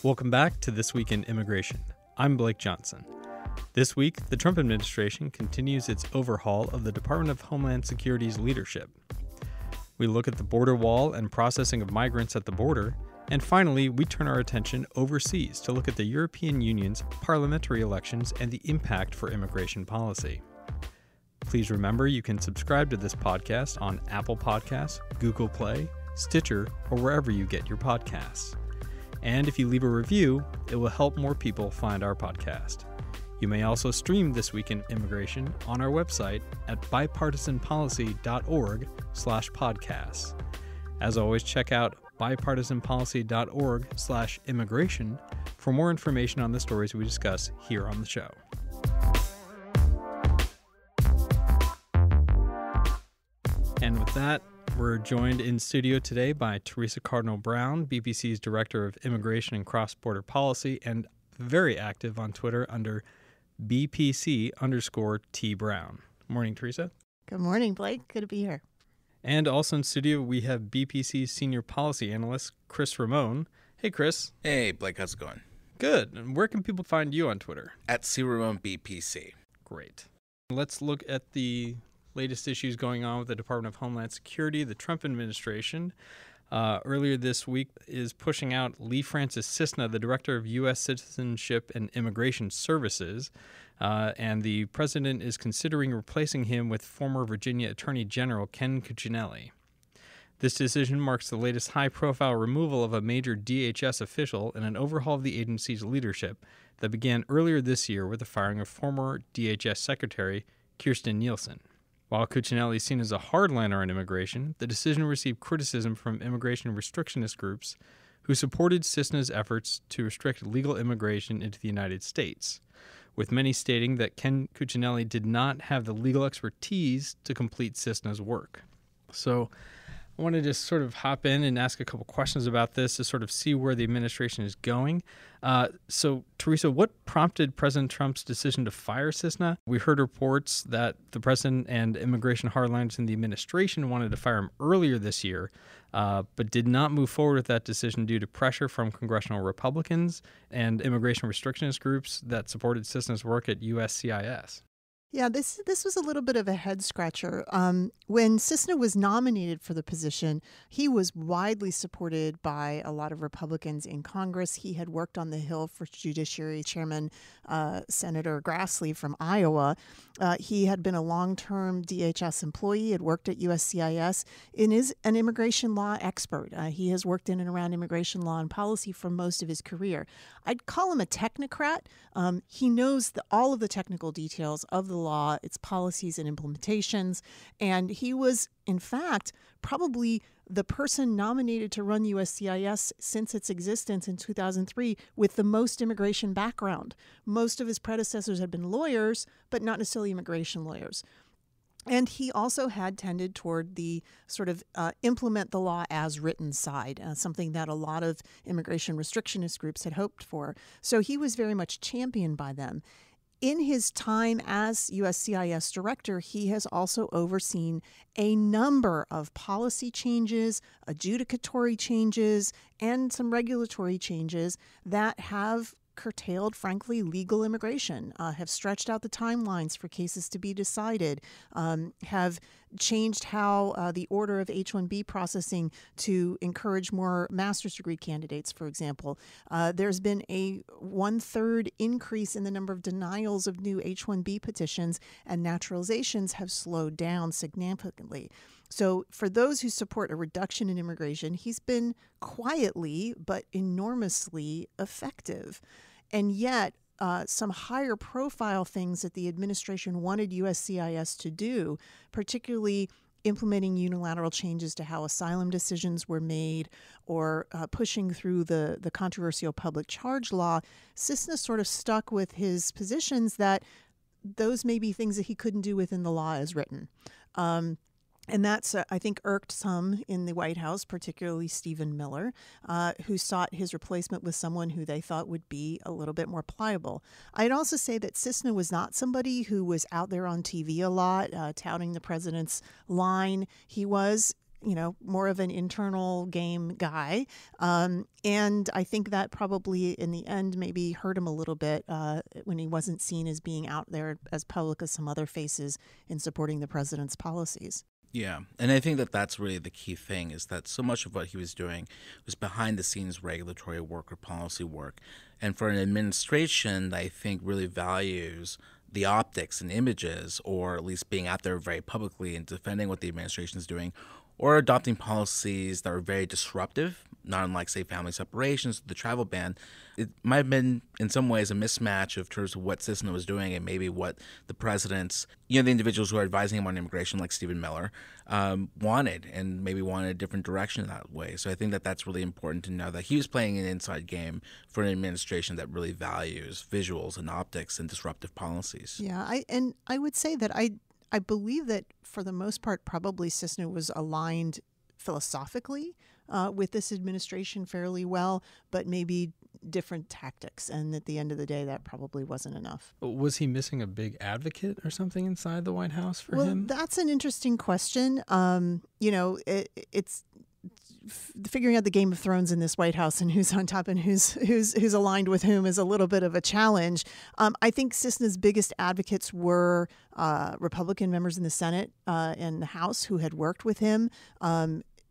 Welcome back to This Week in Immigration. I'm Blake Johnson. This week, the Trump administration continues its overhaul of the Department of Homeland Security's leadership. We look at the border wall and processing of migrants at the border, and finally, we turn our attention overseas to look at the European Union's parliamentary elections and the impact for immigration policy. Please remember you can subscribe to this podcast on Apple Podcasts, Google Play, Stitcher, or wherever you get your podcasts. And if you leave a review, it will help more people find our podcast. You may also stream This Week in Immigration on our website at bipartisanpolicy.org/podcasts. As always, check out bipartisanpolicy.org/immigration for more information on the stories we discuss here on the show. And with that, we're joined in studio today by Theresa Cardinal Brown, BPC's Director of Immigration and Cross-Border Policy, and very active on Twitter under BPC_T Brown. Morning, Theresa. Good morning, Blake. Good to be here. And also in studio, we have BPC's Senior Policy Analyst, Cris Ramón. Hey, Cris. Hey, Blake. How's it going? Good. And where can people find you on Twitter? At CRamonBPC. Great. Let's look at the latest issues going on with the Department of Homeland Security. The Trump administration earlier this week is pushing out Lee Francis Cisna, the Director of U.S. Citizenship and Immigration Services, and the president is considering replacing him with former Virginia Attorney General Ken Cuccinelli. This decision marks the latest high-profile removal of a major DHS official and an overhaul of the agency's leadership that began earlier this year with the firing of former DHS Secretary Kirstjen Nielsen. While Cuccinelli is seen as a hardliner on immigration, the decision received criticism from immigration restrictionist groups who supported Cisna's efforts to restrict legal immigration into the United States, with many stating that Ken Cuccinelli did not have the legal expertise to complete Cisna's work. So I want to just sort of hop in and ask a couple questions about this to sort of see where the administration is going. So, Theresa, what prompted President Trump's decision to fire Cisna? We heard reports that the president and immigration hardliners in the administration wanted to fire him earlier this year, but did not move forward with that decision due to pressure from congressional Republicans and immigration restrictionist groups that supported Cisna's work at USCIS. Yeah, this was a little bit of a head-scratcher. When Cisna was nominated for the position, he was widely supported by a lot of Republicans in Congress. He had worked on the Hill for Judiciary Chairman Senator Grassley from Iowa. He had been a long-term DHS employee, had worked at USCIS, and is an immigration law expert. He has worked in and around immigration law and policy for most of his career. I'd call him a technocrat. He knows all of the technical details of the law, its policies and implementations, and he was, in fact, probably the person nominated to run USCIS since its existence in 2003 with the most immigration background. Most of his predecessors had been lawyers, but not necessarily immigration lawyers. And he also had tended toward the sort of implement the law as written side, something that a lot of immigration restrictionist groups had hoped for. So he was very much championed by them. In his time as USCIS director, he has also overseen a number of policy changes, adjudicatory changes, and some regulatory changes that have curtailed, frankly, legal immigration, have stretched out the timelines for cases to be decided, have changed how the order of H-1B processing to encourage more master's degree candidates, for example. There's been a 1/3 increase in the number of denials of new H-1B petitions, and naturalizations have slowed down significantly. So for those who support a reduction in immigration, he's been quietly but enormously effective. And yet, some higher profile things that the administration wanted USCIS to do, particularly implementing unilateral changes to how asylum decisions were made or pushing through the controversial public charge law, Cisna sort of stuck with his positions that those may be things that he couldn't do within the law as written. And that's, I think, irked some in the White House, particularly Stephen Miller, who sought his replacement with someone who they thought would be a little bit more pliable. I'd also say that Cisna was not somebody who was out there on TV a lot, touting the president's line. He was more of an internal game guy. And I think that probably in the end maybe hurt him a little bit when he wasn't seen as being out there as public as some other faces in supporting the president's policies. Yeah, and I think that that's really the key thing, is that so much of what he was doing was behind the scenes regulatory work or policy work. And for an administration that I think really values the optics and images, or at least being out there very publicly and defending what the administration is doing, or adopting policies that are very disruptive, not unlike, say, family separations, the travel ban, it might have been in some ways a mismatch of terms of what Cisna was doing and maybe what the president's, the individuals who are advising him on immigration, like Stephen Miller, wanted, and maybe wanted a different direction that way. So I think that that's really important to know, that he was playing an inside game for an administration that really values visuals and optics and disruptive policies. Yeah, I would say that I believe that for the most part, probably Cisna was aligned philosophically with this administration fairly well, but maybe different tactics. And at the end of the day, that probably wasn't enough. Was he missing a big advocate or something inside the White House for him? Well, that's an interesting question. It's figuring out the Game of Thrones in this White House and who's on top and who's aligned with whom is a little bit of a challenge. I think Cisna's biggest advocates were Republican members in the Senate and the House who had worked with him.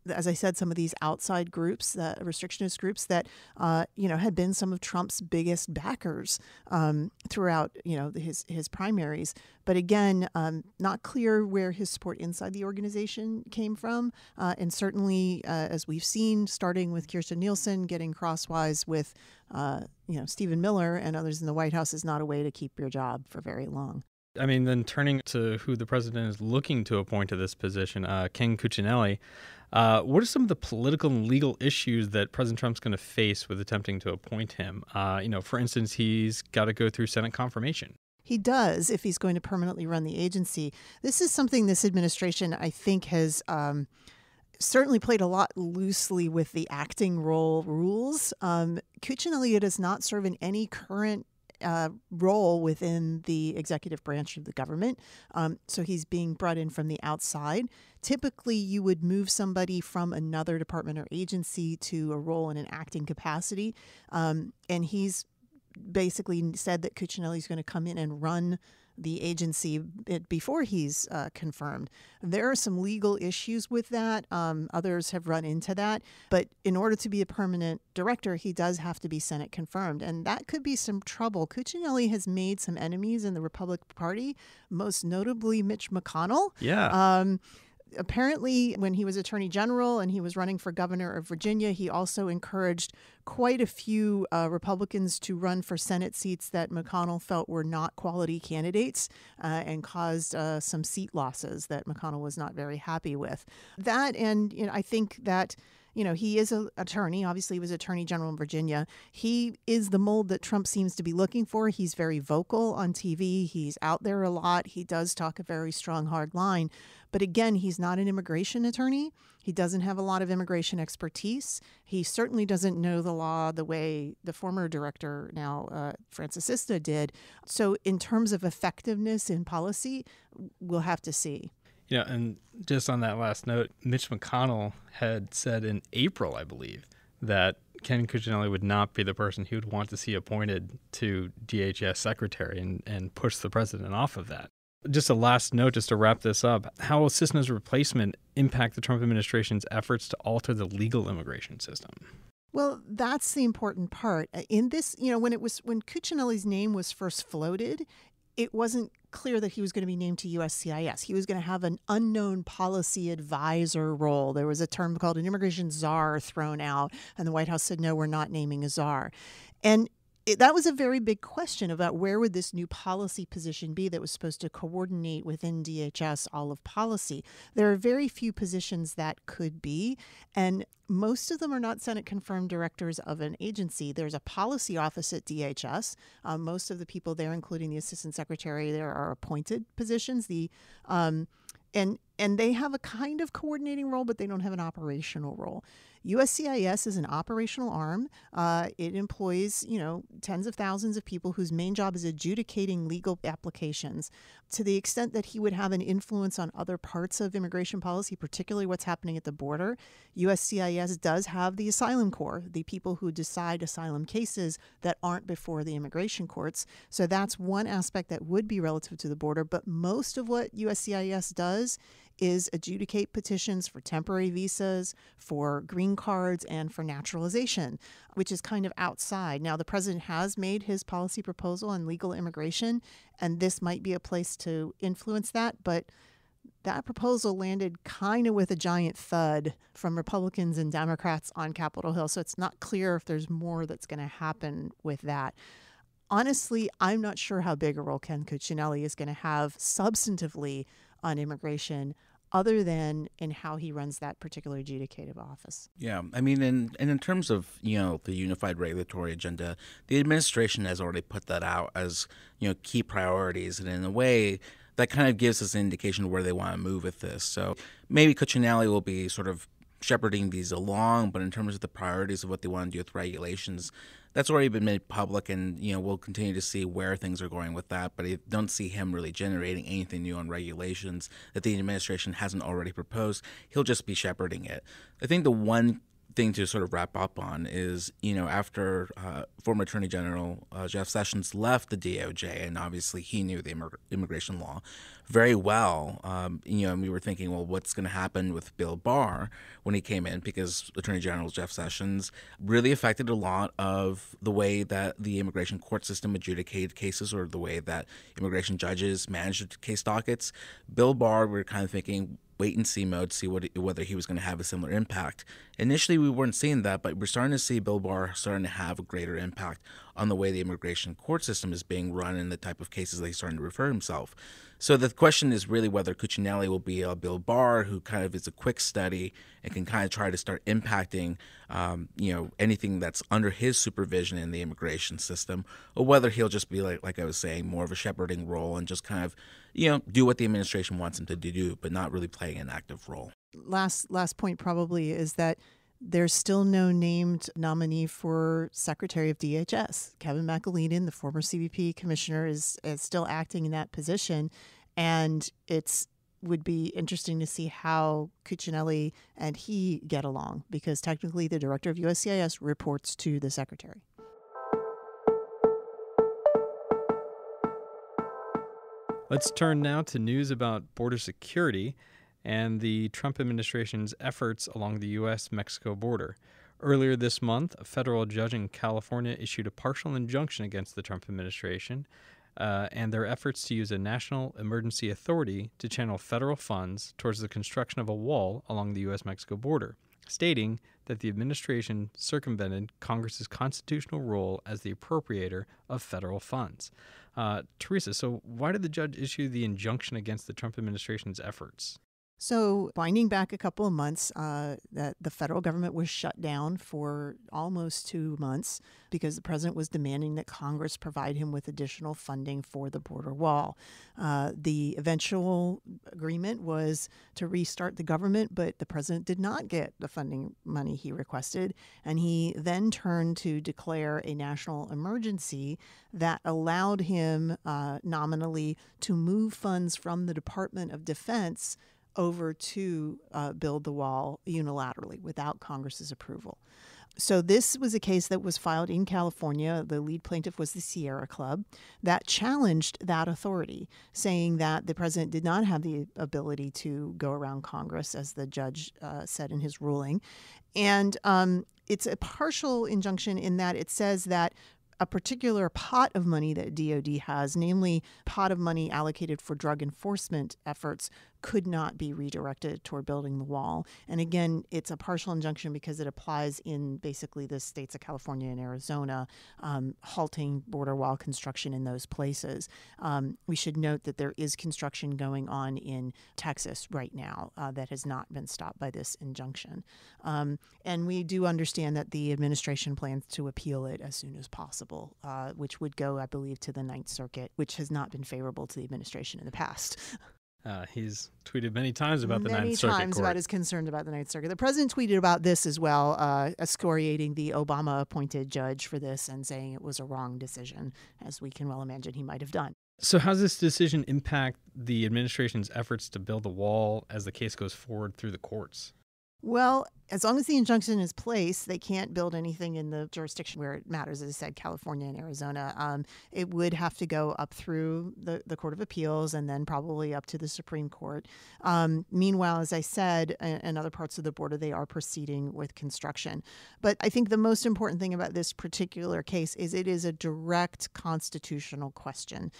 As I said, some of these outside groups, restrictionist groups that, had been some of Trump's biggest backers throughout, his primaries. But again, not clear where his support inside the organization came from. And certainly, as we've seen, starting with Kirstjen Nielsen, getting crosswise with, Stephen Miller and others in the White House is not a way to keep your job for very long. I mean, then turning to who the president is looking to appoint to this position, Ken Cuccinelli, what are some of the political and legal issues that President Trump's going to face with attempting to appoint him? For instance, he's got to go through Senate confirmation. He does, if he's going to permanently run the agency. This is something this administration, I think, has certainly played a lot loosely with the acting role rules. Cuccinelli does not serve in any current role within the executive branch of the government. So he's being brought in from the outside. Typically, you would move somebody from another department or agency to a role in an acting capacity. And he's basically said that Cuccinelli is going to come in and run the agency before he's confirmed. There are some legal issues with that. Others have run into that. But in order to be a permanent director, he does have to be Senate confirmed. And that could be some trouble. Cuccinelli has made some enemies in the Republican Party, most notably Mitch McConnell. Yeah. Apparently, when he was Attorney General and he was running for governor of Virginia, he also encouraged quite a few Republicans to run for Senate seats that McConnell felt were not quality candidates and caused some seat losses that McConnell was not very happy with. That, and I think that he is an attorney. Obviously, he was Attorney General in Virginia. He is the mold that Trump seems to be looking for. He's very vocal on TV. He's out there a lot. He does talk a very strong, hard line. But again, he's not an immigration attorney. He doesn't have a lot of immigration expertise. He certainly doesn't know the law the way the former director, now Francis Cisna, did. So in terms of effectiveness in policy, we'll have to see. And just on that last note, Mitch McConnell had said in April, I believe, that Ken Cuccinelli would not be the person he would want to see appointed to DHS secretary and push the president off of that. Just a last note, just to wrap this up, how will Cisna's replacement impact the Trump administration's efforts to alter the legal immigration system? Well, that's the important part. In this, when Cuccinelli's name was first floated, it wasn't clear that he was going to be named to USCIS. He was going to have an unknown policy advisor role. There was a term called an immigration czar thrown out, and the White House said, no, we're not naming a czar. And that was a very big question about where would this new policy position be that was supposed to coordinate within DHS all of policy. There are very few positions that could be, and most of them are not Senate-confirmed directors of an agency. There's a policy office at DHS. Most of the people there, including the assistant secretary, there are appointed positions. And And they have a kind of coordinating role, but they don't have an operational role. USCIS is an operational arm. It employs, tens of thousands of people whose main job is adjudicating legal applications. To the extent that he would have an influence on other parts of immigration policy, particularly what's happening at the border, USCIS does have the asylum corps, the people who decide asylum cases that aren't before the immigration courts. So that's one aspect that would be relative to the border. But most of what USCIS does is adjudicate petitions for temporary visas, for green cards, and for naturalization, which is kind of outside. Now, the president has made his policy proposal on legal immigration, and this might be a place to influence that, but that proposal landed kind of with a giant thud from Republicans and Democrats on Capitol Hill, so it's not clear if there's more that's going to happen with that. Honestly, I'm not sure how big a role Ken Cuccinelli is going to have substantively on immigration, other than in how he runs that particular adjudicative office. Yeah, I mean, in terms of, the unified regulatory agenda, the administration has already put that out as, key priorities. And in a way, that kind of gives us an indication of where they want to move with this. So maybe Cuccinelli will be sort of shepherding these along, but in terms of the priorities of what they want to do with regulations, that's already been made public, and we'll continue to see where things are going with that. But I don't see him really generating anything new on regulations that the administration hasn't already proposed. He'll just be shepherding it. I think the one thing to sort of wrap up on is, after former Attorney General Jeff Sessions left the DOJ, and obviously he knew the immigration law very well, and we were thinking, well, what's going to happen with Bill Barr when he came in, because Attorney General Jeff Sessions really affected a lot of the way that the immigration court system adjudicated cases, or the way that immigration judges managed case dockets. Bill Barr, we were kind of thinking, wait and see mode, see whether he was going to have a similar impact. Initially, we weren't seeing that, but we're starting to see Bill Barr starting to have a greater impact on the way the immigration court system is being run and the type of cases that he's starting to refer himself. So the question is really whether Cuccinelli will be a Bill Barr who kind of is a quick study and can kind of try to start impacting, anything that's under his supervision in the immigration system, or whether he'll just be like I was saying, more of a shepherding role and just kind of, do what the administration wants him to do, but not really playing an active role. Last point probably is that there's still no named nominee for Secretary of DHS. Kevin McAleenan, the former CBP commissioner, is still acting in that position, and would be interesting to see how Cuccinelli and he get along, because technically the director of USCIS reports to the secretary. Let's turn now to news about border security and the Trump administration's efforts along the U.S.-Mexico border. Earlier this month, a federal judge in California issued a partial injunction against the Trump administration and their efforts to use a national emergency authority to channel federal funds towards the construction of a wall along the U.S.-Mexico border, stating that the administration circumvented Congress's constitutional role as the appropriator of federal funds. Theresa, so why did the judge issue the injunction against the Trump administration's efforts? So, winding back a couple of months, that the federal government was shut down for almost 2 months because the president was demanding that Congress provide him with additional funding for the border wall. The eventual agreement was to restart the government, but the president did not get the funding money he requested, and he then turned to declare a national emergency that allowed him nominally to move funds from the Department of Defense over to build the wall unilaterally without Congress's approval. So this was a case that was filed in California. The lead plaintiff was the Sierra Club that challenged that authority, saying that the president did not have the ability to go around Congress, as the judge said in his ruling. And it's a partial injunction in that it says that a particular pot of money that DOD has, namely pot of money allocated for drug enforcement efforts, could not be redirected toward building the wall. And again, it's a partial injunction because it applies in basically the states of California and Arizona, halting border wall construction in those places. We should note that there is construction going on in Texas right now that has not been stopped by this injunction. And we do understand that the administration plans to appeal it as soon as possible, which would go, I believe, to the Ninth Circuit, which has not been favorable to the administration in the past. He's tweeted many times about the Ninth Circuit Many times Court. about his concerns about the Ninth Circuit. The president tweeted about this as well, excoriating the Obama-appointed judge for this and saying it was a wrong decision, as we can well imagine he might have done. So how does this decision impact the administration's efforts to build a wall as the case goes forward through the courts? Well, as long as the injunction is placed, they can't build anything in the jurisdiction where it matters, as I said, California and Arizona. It would have to go up through the Court of Appeals and then probably up to the Supreme Court. Meanwhile, as I said, in other parts of the border, they are proceeding with construction. But I think the most important thing about this particular case is it is a direct constitutional question,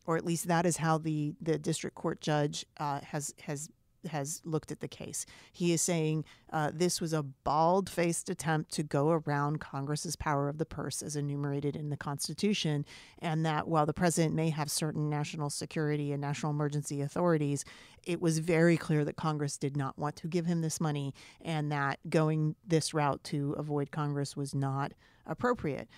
or at least that is how the district court judge has looked at the case. He is saying this was a bald-faced attempt to go around Congress's power of the purse as enumerated in the Constitution, and that while the president may have certain national security and national emergency authorities, it was very clear that Congress did not want to give him this money, and that going this route to avoid Congress was not appropriate.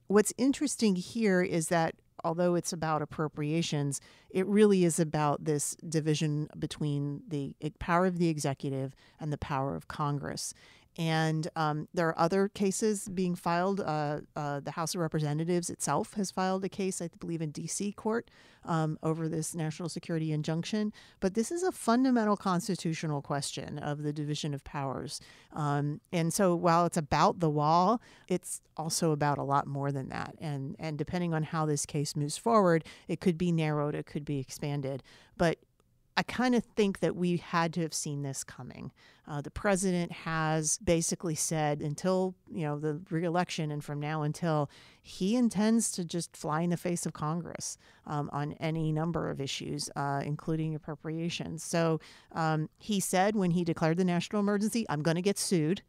What's interesting here is that although it's about appropriations, it really is about this division between the power of the executive and the power of Congress. And there are other cases being filed. The House of Representatives itself has filed a case, I believe, in D.C. court over this national security injunction. But this is a fundamental constitutional question of the division of powers. And so while it's about the wall, it's also about a lot more than that. And depending on how this case moves forward, it could be narrowed, it could be expanded. But I kind of think that we had to have seen this coming. The president has basically said until, the re-election and from now until, he intends to just fly in the face of Congress on any number of issues, including appropriations. So he said when he declared the national emergency, I'm going to get sued.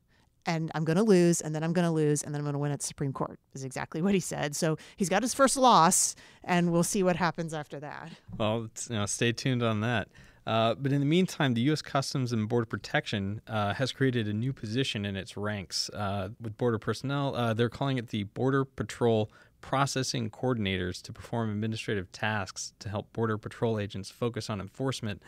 And I'm going to lose, and then I'm going to lose, and then I'm going to win at the Supreme Court, is exactly what he said. So he's got his first loss, and we'll see what happens after that. Well, stay tuned on that. But in the meantime, the U.S. Customs and Border Protection has created a new position in its ranks with border personnel. They're calling it the Border Patrol Processing Coordinators to perform administrative tasks to help Border Patrol agents focus on enforcement.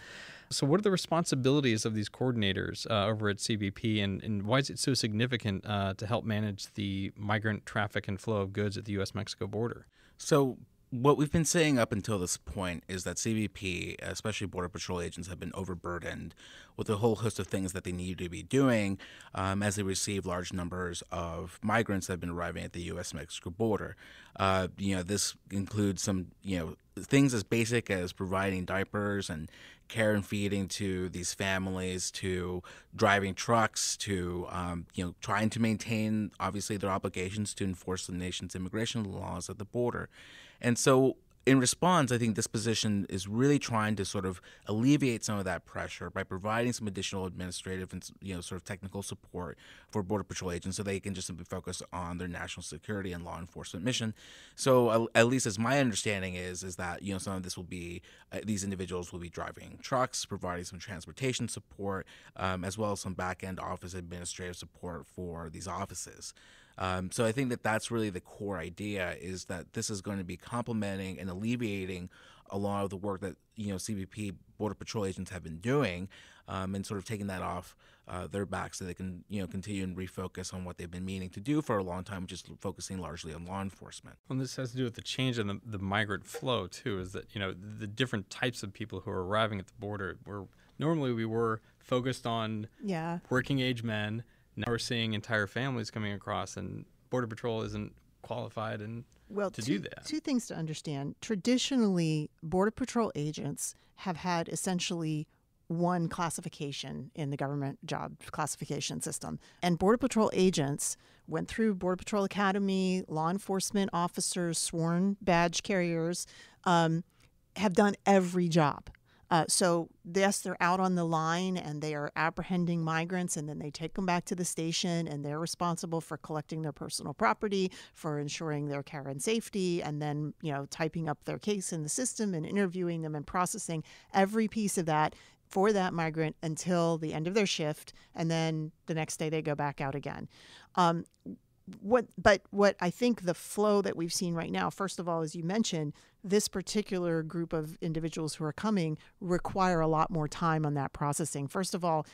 So what are the responsibilities of these coordinators over at CBP, and why is it so significant to help manage the migrant traffic and flow of goods at the U.S.-Mexico border? So what we've been saying up until this point is that CBP, especially Border Patrol agents, have been overburdened with a whole host of things that they need to be doing as they receive large numbers of migrants that have been arriving at the U.S.-Mexico border. This includes some, things as basic as providing diapers and care and feeding to these families, to driving trucks, to trying to maintain, obviously, their obligations to enforce the nation's immigration laws at the border. And so in response, I think this position is really trying to sort of alleviate some of that pressure by providing some additional administrative and sort of technical support for Border Patrol agents so they can just simply focus on their national security and law enforcement mission. So at least as my understanding is that some of this will be these individuals will be driving trucks, providing some transportation support, as well as some back-end office administrative support for these offices. So I think that that's really the core idea, is that this is going to be complementing and alleviating a lot of the work that CBP Border Patrol agents have been doing, and sort of taking that off their backs so they can continue and refocus on what they've been meaning to do for a long time, which is focusing largely on law enforcement. Well, this has to do with the change in the migrant flow too. Is that the different types of people who are arriving at the border? Normally we were focused on working age men. Now we're seeing entire families coming across, and Border Patrol isn't qualified to do that. Two things to understand. Traditionally, Border Patrol agents have had essentially one classification in the government job classification system. And Border Patrol agents went through Border Patrol Academy, law enforcement officers, sworn badge carriers, have done every job. So yes, they're out on the line and they are apprehending migrants, and then they take them back to the station, and they're responsible for collecting their personal property, for ensuring their care and safety, and then, typing up their case in the system and interviewing them and processing every piece of that for that migrant until the end of their shift. And then the next day they go back out again. what I think the flow that we've seen right now, first of all, as you mentioned, this particular group of individuals who are coming require a lot more time on that processing. First of all,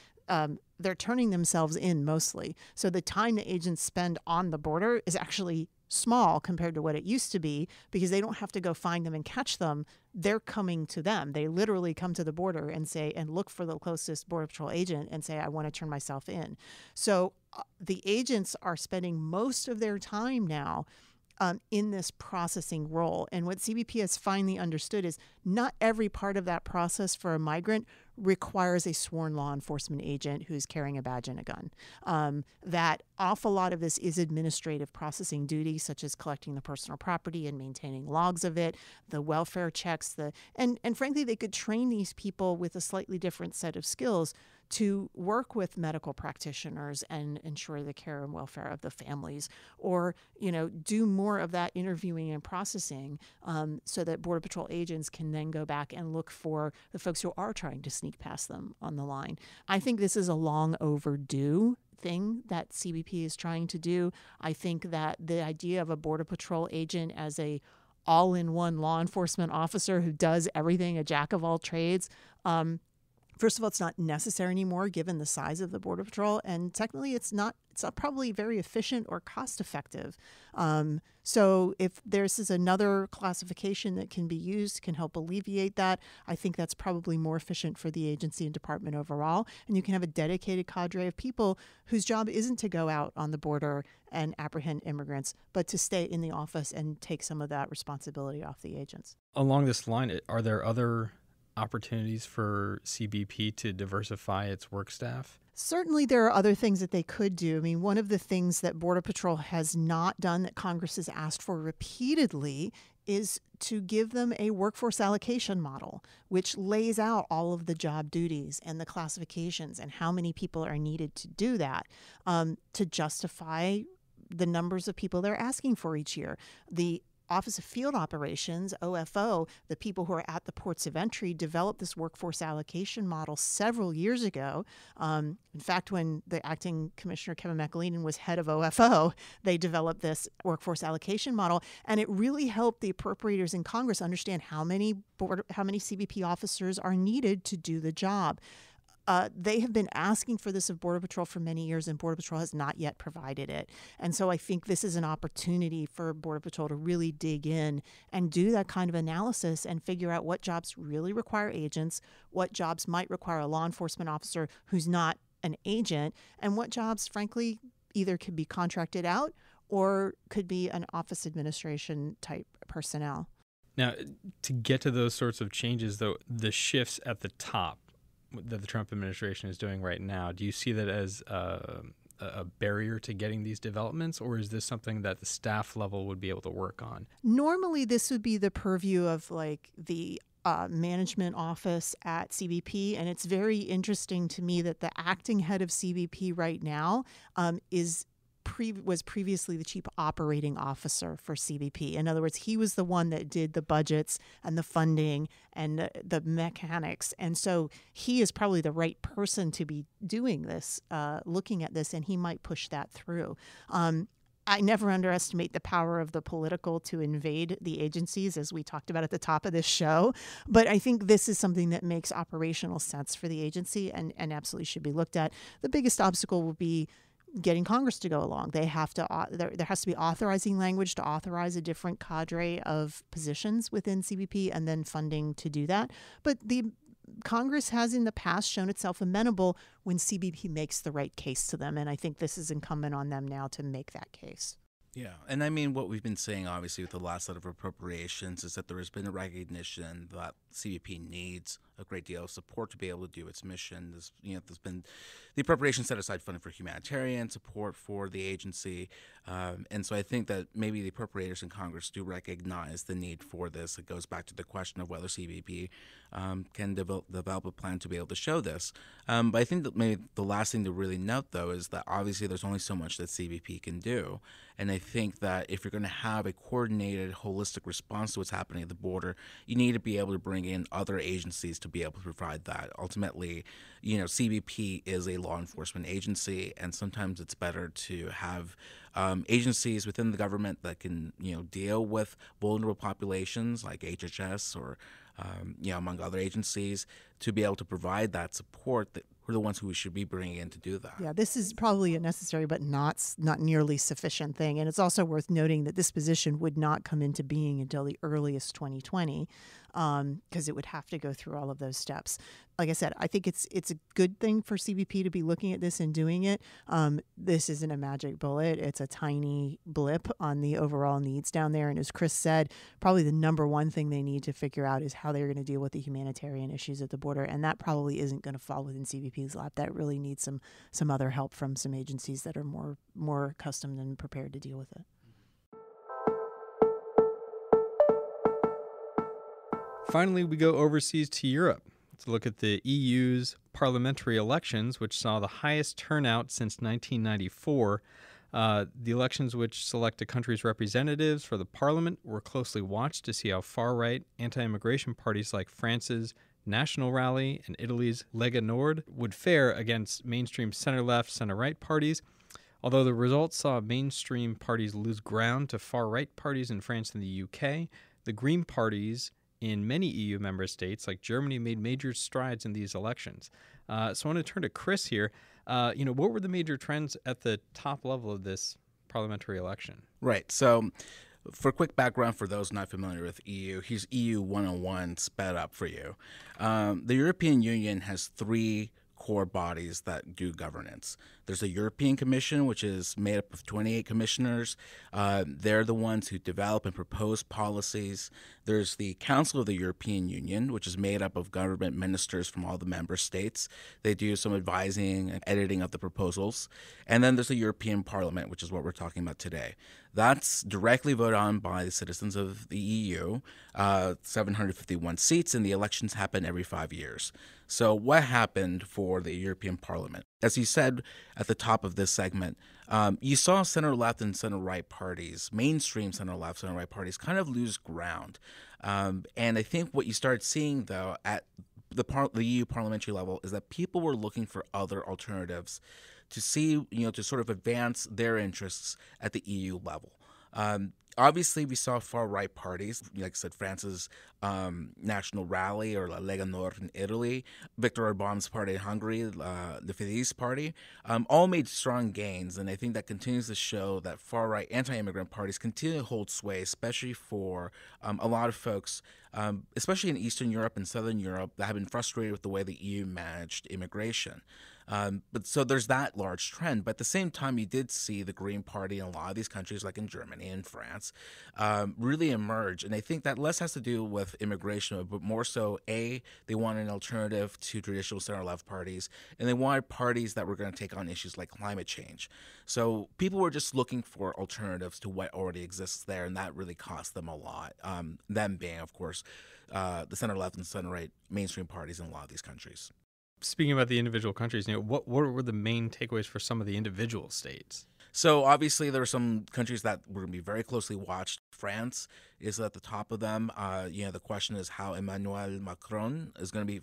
they're turning themselves in mostly. So the time the agents spend on the border is actually small compared to what it used to be, because they don't have to go find them and catch them. They're coming to them. They literally come to the border and say, and look for the closest Border Patrol agent and say, I want to turn myself in. So the agents are spending most of their time now in this processing role. And what CBP has finally understood is not every part of that process for a migrant requires a sworn law enforcement agent who's carrying a badge and a gun. That awful lot of this is administrative processing duties, such as collecting the personal property and maintaining logs of it, the welfare checks, and frankly, they could train these people with a slightly different set of skills to work with medical practitioners and ensure the care and welfare of the families, or do more of that interviewing and processing, so that Border Patrol agents can then go back and look for the folks who are trying to sneak past them on the line. I think this is a long overdue thing that CBP is trying to do. I think that the idea of a Border Patrol agent as a all-in-one law enforcement officer who does everything, a jack of all trades, first of all, it's not necessary anymore given the size of the Border Patrol, and technically it's not probably very efficient or cost effective. So if this is another classification that can be used, can help alleviate that, I think that's probably more efficient for the agency and department overall. And you can have a dedicated cadre of people whose job isn't to go out on the border and apprehend immigrants, but to stay in the office and take some of that responsibility off the agents. Along this line, are there other opportunities for CBP to diversify its work staff? Certainly there are other things that they could do. I mean, one of the things that Border Patrol has not done that Congress has asked for repeatedly is to give them a workforce allocation model, which lays out all of the job duties and the classifications and how many people are needed to do that, to justify the numbers of people they're asking for each year. The Office of Field Operations, OFO, the people who are at the ports of entry, developed this workforce allocation model several years ago. In fact, when the acting commissioner, Kevin McAleenan, was head of OFO, they developed this workforce allocation model, and it really helped the appropriators in Congress understand how many CBP officers are needed to do the job. They have been asking for this of Border Patrol for many years, and Border Patrol has not yet provided it. And so I think this is an opportunity for Border Patrol to really dig in and do that kind of analysis and figure out what jobs really require agents, what jobs might require a law enforcement officer who's not an agent, and what jobs, frankly, either could be contracted out or could be an office administration type personnel. Now, to get to those sorts of changes, though, the shifts at the top that the Trump administration is doing right now, do you see that as a barrier to getting these developments, or is this something that the staff level would be able to work on? Normally, this would be the purview of the management office at CBP, and it's very interesting to me that the acting head of CBP right now was previously the chief operating officer for CBP. In other words, he was the one that did the budgets and the funding and the mechanics. And so he is probably the right person to be doing this, looking at this, and he might push that through. I never underestimate the power of the political to invade the agencies, as we talked about at the top of this show. But I think this is something that makes operational sense for the agency and absolutely should be looked at. The biggest obstacle will be getting Congress to go along. They have to. There has to be authorizing language to authorize a different cadre of positions within CBP, and then funding to do that. But the Congress has in the past shown itself amenable when CBP makes the right case to them, and I think this is incumbent on them now to make that case. Yeah, and I mean, what we've been saying, obviously, with the last set of appropriations is that there has been a recognition that CBP needs a great deal of support to be able to do its mission. There's been the appropriation set aside funding for humanitarian support for the agency, and so I think that maybe the appropriators in Congress do recognize the need for this. It goes back to the question of whether CBP can develop a plan to be able to show this. But I think that maybe the last thing to really note, though, is that obviously there's only so much that CBP can do. And I think that if you're going to have a coordinated, holistic response to what's happening at the border, you need to be able to bring in other agencies to to be able to provide that. Ultimately, CBP is a law enforcement agency, and sometimes it's better to have agencies within the government that can, deal with vulnerable populations like HHS or, among other agencies, to be able to provide that support that we're the ones who we should be bringing in to do that. Yeah, this is probably a necessary but not nearly sufficient thing. And it's also worth noting that this position would not come into being until the earliest 2020 because it would have to go through all of those steps. Like I said, I think it's a good thing for CBP to be looking at this and doing it. This isn't a magic bullet. It's a tiny blip on the overall needs down there. And as Cris said, probably the number one thing they need to figure out is how they're going to deal with the humanitarian issues at the border. And that probably isn't going to fall within CBP's lap. That really needs some other help from some agencies that are more accustomed and prepared to deal with it. Finally, we go overseas to Europe to look at the EU's parliamentary elections, which saw the highest turnout since 1994. The elections which select a country's representatives for the parliament were closely watched to see how far-right anti-immigration parties like France's National Rally and Italy's Lega Nord would fare against mainstream center-left, center-right parties. Although the results saw mainstream parties lose ground to far-right parties in France and the UK, the Green parties in many EU member states like Germany made major strides in these elections. So I want to turn to Cris here. What were the major trends at the top level of this parliamentary election? Right. So for quick background for those not familiar with EU, here's EU 101 sped up for you. The European Union has three core bodies that do governance. There's the European Commission, which is made up of 28 commissioners. They're the ones who develop and propose policies. There's the Council of the European Union, which is made up of government ministers from all the member states. They do some advising and editing of the proposals. And then there's the European Parliament, which is what we're talking about today. That's directly voted on by the citizens of the EU, 751 seats, and the elections happen every 5 years. So what happened for the European Parliament? As you said at the top of this segment, you saw center-left and center-right parties, mainstream center-left, center-right parties, kind of lose ground. And I think what you started seeing, though, at the EU parliamentary level is that people were looking for other alternatives to see, to sort of advance their interests at the EU level. Obviously, we saw far-right parties, like I said, France's National Rally or La Lega Nord in Italy, Viktor Orbán's party in Hungary, the Fidesz party, all made strong gains. And I think that continues to show that far-right anti-immigrant parties continue to hold sway, especially for a lot of folks, especially in Eastern Europe and Southern Europe, that have been frustrated with the way the EU managed immigration. But so there's that large trend. But at the same time, you did see the Green Party in a lot of these countries, like in Germany and France, really emerge. And I think that less has to do with immigration, but more so, they wanted an alternative to traditional center-left parties, and they wanted parties that were going to take on issues like climate change. So people were just looking for alternatives to what already exists there, and that really cost them a lot. Them being, of course, the center-left and center-right mainstream parties in a lot of these countries. Speaking about the individual countries, what were the main takeaways for some of the individual states? So obviously there are some countries that were going to be very closely watched. France is at the top of them. The question is how Emmanuel Macron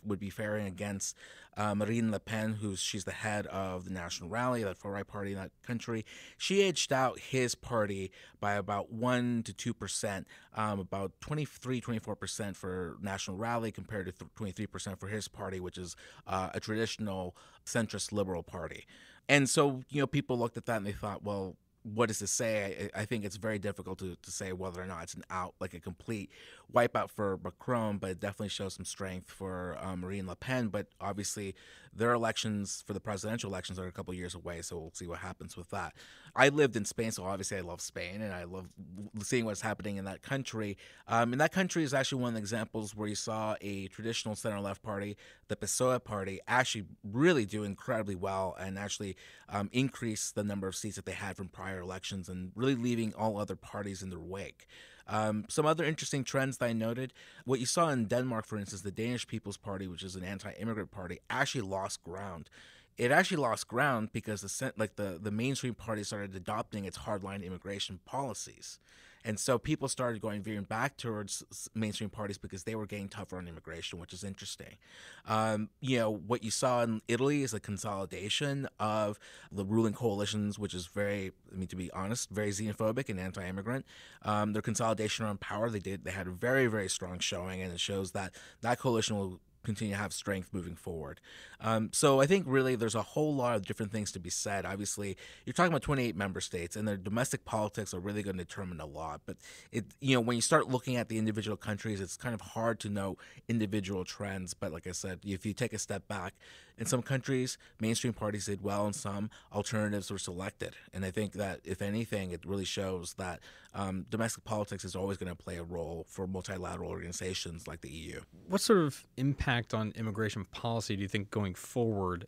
would be faring against Marine Le Pen, she's the head of the National Rally, that far-right party in that country. She edged out his party by about 1 to 2%, about 24% for National Rally compared to 23% for his party, which is a traditional centrist liberal party. And so, people looked at that and they thought, well, what does this say? I think it's very difficult to say whether or not it's a complete wipeout for Macron, but it definitely shows some strength for Marine Le Pen. But obviously, their elections for the presidential elections are a couple years away, so we'll see what happens with that. I lived in Spain, so obviously I love Spain, and I love seeing what's happening in that country. And that country is actually one of the examples where you saw a traditional center-left party, the PSOE party, actually really do incredibly well and actually increase the number of seats that they had from prior elections and really leaving all other parties in their wake. Some other interesting trends that I noted, what you saw in Denmark, for instance, the Danish People's Party, which is an anti-immigrant party, actually lost ground. It actually lost ground because the mainstream party started adopting its hardline immigration policies. And so people started veering back towards mainstream parties because they were getting tougher on immigration, which is interesting. What you saw in Italy is a consolidation of the ruling coalitions, which is to be honest, very xenophobic and anti-immigrant. Their consolidation around power, they had a very, very strong showing, and it shows that coalition will continue to have strength moving forward. So I think really there's a whole lot of different things to be said. Obviously, you're talking about 28 member states, and their domestic politics are really going to determine a lot. But when you start looking at the individual countries, it's kind of hard to know individual trends. But like I said, if you take a step back, in some countries, mainstream parties did well, and some alternatives were selected. And I think that, if anything, it really shows that domestic politics is always going to play a role for multilateral organizations like the EU. What sort of impact on immigration policy do you think going forward,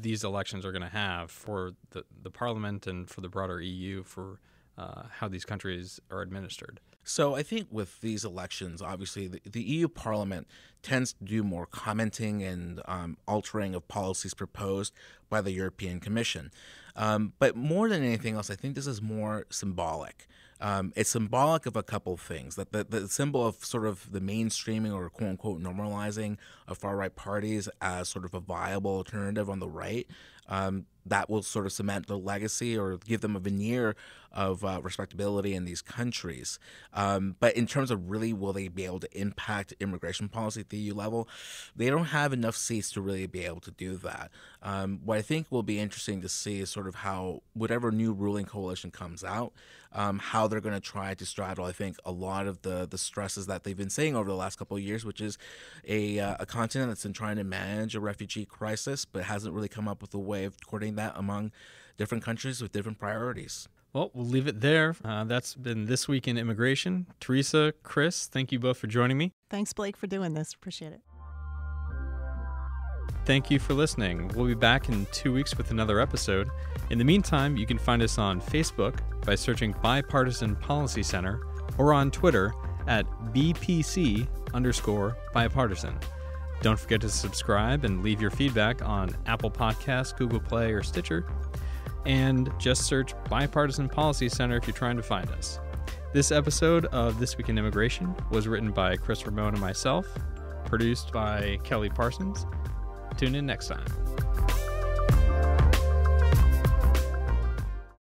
these elections are going to have for the Parliament and for the broader EU for how these countries are administered? So I think with these elections, obviously the EU Parliament tends to do more commenting and altering of policies proposed by the European Commission. But more than anything else, I think this is more symbolic. It's symbolic of a couple of things. That the symbol of sort of the mainstreaming or quote unquote normalizing of far right parties as sort of a viable alternative on the right. That will sort of cement the legacy or give them a veneer of respectability in these countries. But in terms of really will they be able to impact immigration policy at the EU level, they don't have enough seats to really be able to do that. What I think will be interesting to see is sort of how whatever new ruling coalition comes out, how they're going to try to straddle, I think, a lot of the stresses that they've been saying over the last couple of years, which is a continent that's been trying to manage a refugee crisis but hasn't really come up with a way of coordinating that among different countries with different priorities. Well, we'll leave it there. That's been This Week in Immigration. Theresa, Cris, thank you both for joining me. Thanks, Blake, for doing this. Appreciate it. Thank you for listening. We'll be back in 2 weeks with another episode. In the meantime, you can find us on Facebook by searching Bipartisan Policy Center or on Twitter at BPC_bipartisan. Don't forget to subscribe and leave your feedback on Apple Podcasts, Google Play, or Stitcher. And just search Bipartisan Policy Center if you're trying to find us. This episode of This Week in Immigration was written by Cris, Ramón, and myself, produced by Kelly Parsons. Tune in next time.